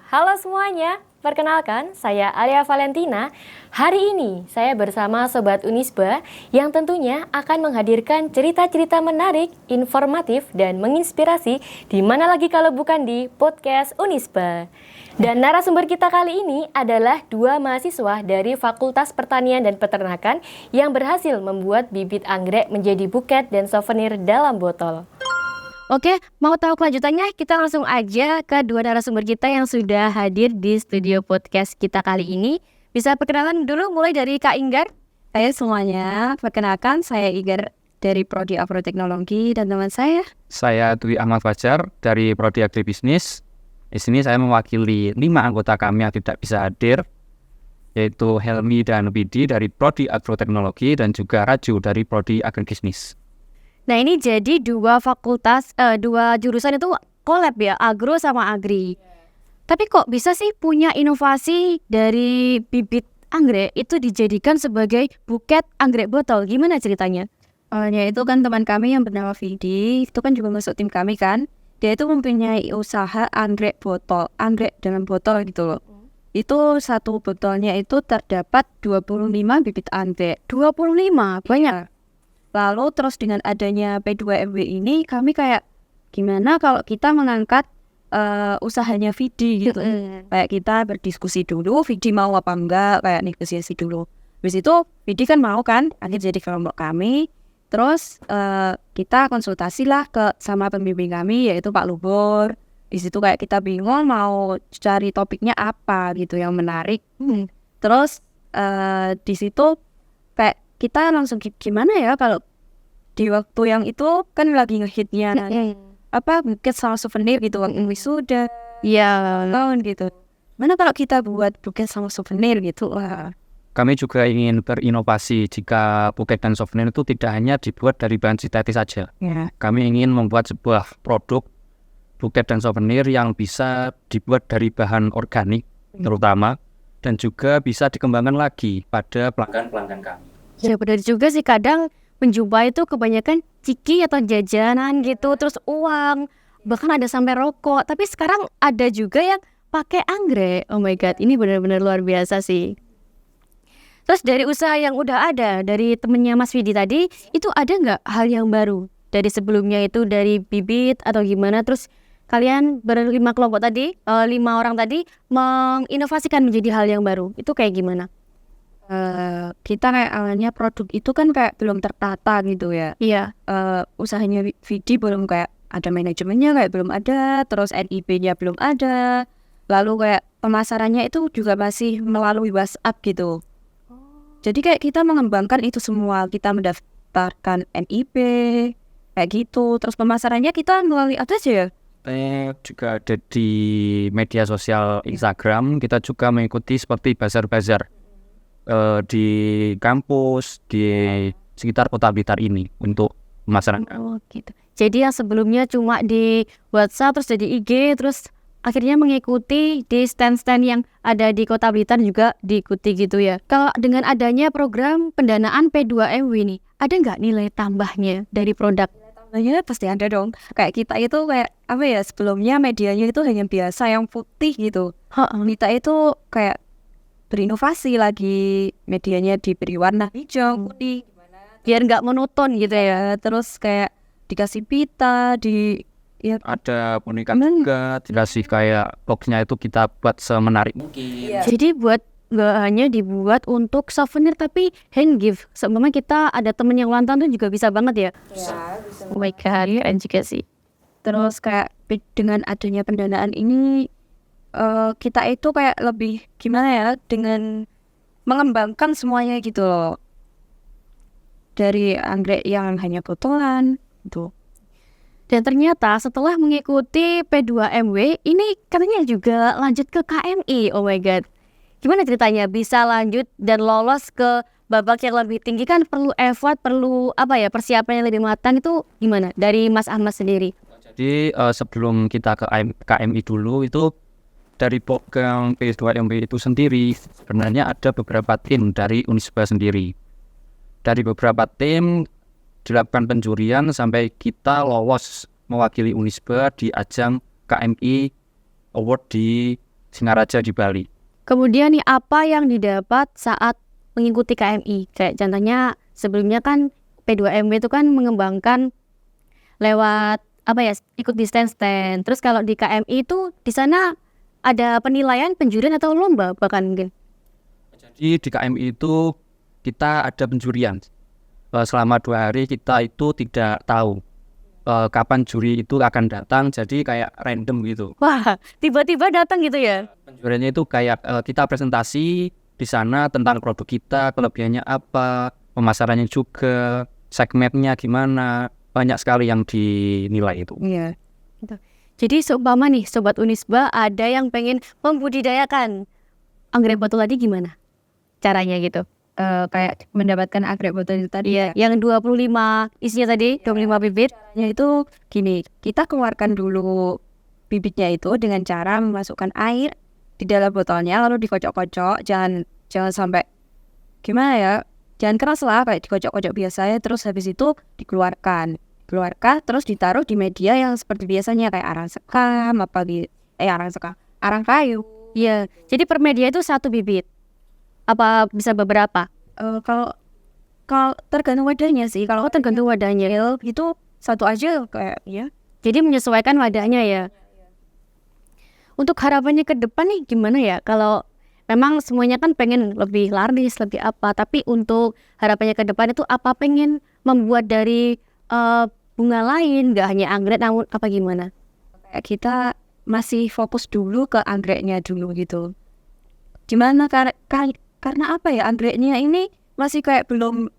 Halo semuanya, perkenalkan saya Alia Valentina. Hari ini saya bersama Sobat Unisba yang tentunya akan menghadirkan cerita-cerita menarik, informatif, dan menginspirasi di mana lagi kalau bukan di podcast Unisba. Dan narasumber kita kali ini adalah dua mahasiswa dari Fakultas Pertanian dan Peternakan yang berhasil membuat bibit anggrek menjadi buket dan souvenir dalam botol. Oke, mau tahu kelanjutannya? Kita langsung aja ke dua narasumber kita yang sudah hadir di studio podcast kita kali ini. Bisa perkenalan dulu mulai dari Kak Inggar. Hai semuanya, perkenalkan saya Inggar dari Prodi Agroteknologi dan teman Saya Dwi Ahmad Fajar dari Prodi Agribisnis. Di sini saya mewakili 5 anggota kami yang tidak bisa hadir, yaitu Helmi dan Widi dari Prodi Agroteknologi dan juga Raju dari Prodi Agribisnis. Nah ini jadi dua jurusan itu collab ya, agro sama agri. Tapi kok bisa sih punya inovasi dari bibit anggrek itu dijadikan sebagai buket anggrek botol? Gimana ceritanya? Ya itu kan teman kami yang bernama Vidi, itu kan juga masuk tim kami kan. Dia itu mempunyai usaha anggrek botol, anggrek dalam botol gitu loh. Itu satu botolnya itu terdapat 25 bibit anggrek. 25, banyak. Lalu terus dengan adanya P2MW ini kami kayak gimana kalau kita mengangkat usahanya Vidi gitu. Kayak kita berdiskusi dulu, Vidi mau apa enggak, kayak negosiasi dulu. Habis itu Vidi kan mau kan, akhirnya jadi kelompok kami. Terus kita konsultasi lah sama pembimbing kami yaitu Pak Lubor. Di situ kayak kita bingung mau cari topiknya apa gitu yang menarik. Terus di situ kayak kita langsung gimana ya kalau di waktu yang itu kan lagi ngehitnya buket sama souvenir gitu waktu wisuda tahun gitu. Mana kalau kita buat buket sama souvenir gitu. Wah. Kami juga ingin berinovasi jika buket dan souvenir itu tidak hanya dibuat dari bahan sintetis saja. Kami ingin membuat sebuah produk buket dan souvenir yang bisa dibuat dari bahan organik terutama dan juga bisa dikembangkan lagi pada pelanggan-pelanggan kami. Ya benar juga sih, kadang menjumpai itu kebanyakan ciki atau jajanan gitu, terus uang, bahkan ada sampai rokok. Tapi sekarang ada juga yang pakai anggrek. Oh my god, ini benar-benar luar biasa sih. Terus dari usaha yang udah ada, dari temennya Mas Vidi tadi, itu ada nggak hal yang baru? Dari sebelumnya itu dari bibit atau gimana, terus kalian berlima kelompok tadi, 5 orang tadi, menginovasikan menjadi hal yang baru. Itu kayak gimana? Kita kayak awalnya produk itu kan kayak belum tertata gitu ya. Iya. Usahanya Vidi belum kayak ada manajemennya kayak belum ada, terus NIB-nya belum ada. Lalu kayak pemasarannya itu juga masih melalui WhatsApp gitu. Jadi kayak kita mengembangkan itu semua, kita mendaftarkan NIB kayak gitu. Terus pemasarannya kita melalui apa aja ya? Juga ada di media sosial Instagram, kita juga mengikuti seperti bazar-bazar di kampus, di sekitar Kota Blitar ini untuk pemasaran. Oh gitu. Jadi yang sebelumnya cuma di WhatsApp terus jadi IG, terus akhirnya mengikuti di stand-stand yang ada di Kota Blitar juga diikuti gitu ya. Kalau dengan adanya program pendanaan P2MW ini, ada nggak nilai tambahnya dari produk? Tambahnya pasti ada dong. Kayak kita itu kayak apa ya, sebelumnya medianya itu hanya biasa yang putih gitu. Kita itu kayak berinovasi lagi, medianya diberi warna hijau, kuning, biar nggak monoton gitu ya. Terus kayak dikasih pita, ada boneka juga, dikasih kayak boxnya itu kita buat semenarik mungkin. Jadi nggak hanya dibuat untuk souvenir tapi hand gift. Seumpama kita ada temen yang ulang tahun tuh juga bisa banget ya. Bisa. Oh my god, keren juga sih. Terus kayak dengan adanya pendanaan ini kita itu kayak lebih gimana ya, dengan mengembangkan semuanya gitu loh, dari anggrek yang hanya botolan gitu. Dan ternyata setelah mengikuti P2MW ini katanya juga lanjut ke KMI. Oh my god, gimana ceritanya bisa lanjut dan lolos ke babak yang lebih tinggi? Kan perlu effort, perlu persiapan yang lebih matang. Itu gimana dari Mas Ahmad sendiri? Jadi sebelum kita ke KMI dulu, itu dari program P2MW itu sendiri sebenarnya ada beberapa tim dari Unisba sendiri. Dari beberapa tim dilakukan penjurian sampai kita lolos mewakili Unisba di ajang KMI Award di Singaraja di Bali. Kemudian nih, apa yang didapat saat mengikuti KMI? Kayak contohnya sebelumnya kan P2MW itu kan mengembangkan lewat apa ya, ikut di stand-stand. Terus kalau di KMI itu di sana ada penilaian, penjurian atau lomba bahkan mungkin? Jadi di KMI itu kita ada penjurian. Selama 2 hari kita itu tidak tahu kapan juri itu akan datang, jadi kayak random gitu. Wah, tiba-tiba datang gitu ya? Penjuriannya itu kayak kita presentasi di sana tentang produk kita, kelebihannya apa, pemasarannya juga, segmennya gimana, banyak sekali yang dinilai itu. Iya. Gitu. Jadi seumpama nih Sobat Unisba ada yang pengen membudidayakan anggrek botol tadi, gimana caranya gitu? Kayak mendapatkan anggrek botol itu tadi. Iya, yang 25 isinya tadi, 25 bibit. Ya itu gini, kita keluarkan dulu bibitnya itu dengan cara memasukkan air di dalam botolnya, lalu dikocok-kocok, jangan sampai gimana ya, jangan keras lah, kayak dikocok-kocok biasa ya. Terus habis itu dikeluarkan, terus ditaruh di media yang seperti biasanya kayak arang sekam, arang kayu. Iya, jadi per media itu 1 bibit. Apa bisa beberapa? Kalau tergantung wadahnya sih. Kalau Tergantung wadahnya. itu 1 aja kayak ya. Jadi menyesuaikan wadahnya ya. Untuk harapannya ke depan nih gimana ya? Kalau memang semuanya kan pengen lebih laris, lebih apa. Tapi untuk harapannya ke depan itu apa, pengen membuat dari bunga lain, gak hanya anggrek, namun apa gimana? Kayak kita masih fokus dulu ke anggreknya dulu gitu. Gimana karena apa ya, anggreknya ini masih kayak belum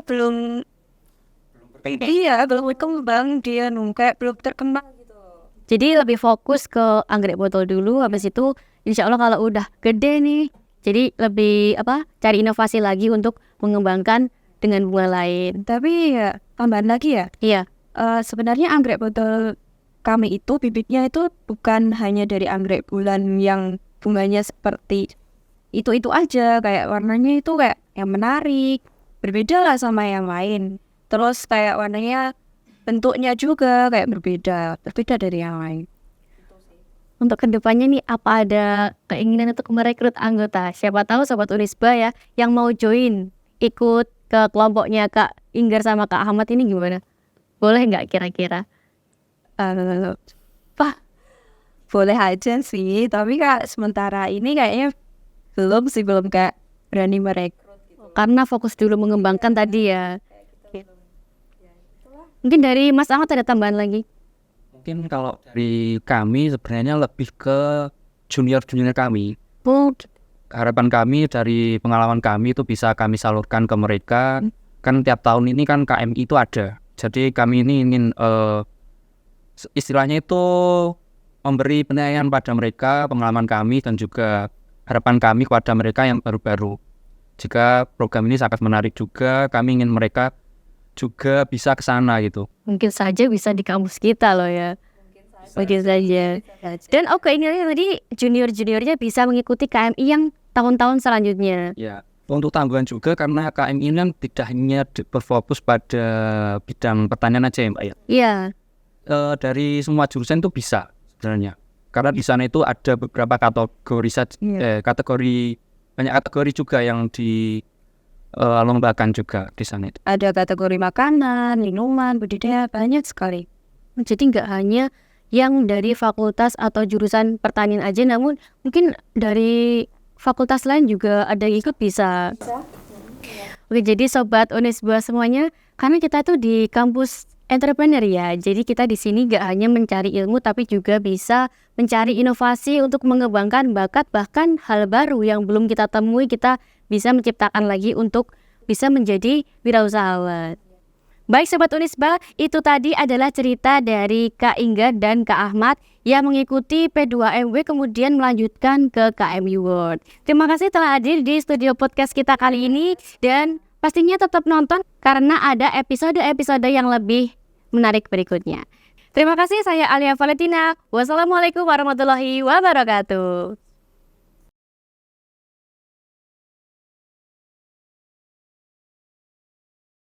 belum berkembang dia kayak belum terkembang gitu. Jadi lebih fokus ke anggrek botol dulu, habis itu insya Allah kalau udah gede nih, jadi lebih cari inovasi lagi untuk mengembangkan dengan bunga lain. Tapi ya tambahan lagi ya, Iya. Sebenarnya anggrek botol kami itu bibitnya itu bukan hanya dari anggrek bulan yang bunganya seperti itu aja, kayak warnanya itu kayak yang menarik, berbeda lah sama yang lain. Terus kayak warnanya, bentuknya juga kayak berbeda dari yang lain. Untuk kedepannya nih, apa ada keinginan untuk merekrut anggota? Siapa tahu Sobat Unisba ya yang mau join, ikut ke kelompoknya Kak Inggar sama Kak Ahmad ini gimana? Boleh nggak kira-kira? Boleh aja sih, tapi Kak sementara ini kayaknya belum kayak berani merekrut. Karena fokus dulu mengembangkan tadi ya. Mungkin dari Mas Ahmad ada tambahan lagi? Mungkin kalau dari kami sebenarnya lebih ke junior kami. Harapan kami dari pengalaman kami itu bisa kami salurkan ke mereka. Kan tiap tahun ini kan KMI itu ada. Jadi kami ini ingin istilahnya itu memberi penilaian pada mereka, pengalaman kami dan juga harapan kami kepada mereka yang baru-baru. Jika program ini sangat menarik juga, kami ingin mereka juga bisa ke sana gitu. Mungkin saja bisa di kampus kita loh ya. Mungkin saja. Dan keinginannya tadi junior-juniornya bisa mengikuti KMI yang tahun-tahun selanjutnya. Ya, untuk tambahan juga karena KMI ini kan tidak hanya berfokus pada bidang pertanian aja ya Mbak ya. Iya. Dari semua jurusan itu bisa sebenarnya. Karena di sana itu ada beberapa kategori banyak kategori juga yang dilombakan juga di sana itu. Ada kategori makanan, minuman, budidaya, banyak sekali. Jadi nggak hanya yang dari fakultas atau jurusan pertanian aja, namun mungkin dari fakultas lain juga ada yang ikut bisa. Oke, jadi Sobat Unisba semuanya, karena kita tuh di kampus entrepreneur ya, jadi kita di sini nggak hanya mencari ilmu, tapi juga bisa mencari inovasi untuk mengembangkan bakat, bahkan hal baru yang belum kita temui, kita bisa menciptakan lagi untuk bisa menjadi wirausahawan. Baik Sobat Unisba, itu tadi adalah cerita dari Kak Inggar dan Kak Ahmad yang mengikuti P2MW kemudian melanjutkan ke KMI World. Terima kasih telah hadir di studio podcast kita kali ini, dan pastinya tetap nonton karena ada episode-episode yang lebih menarik berikutnya. Terima kasih, saya Alia Valentina. Wassalamualaikum warahmatullahi wabarakatuh.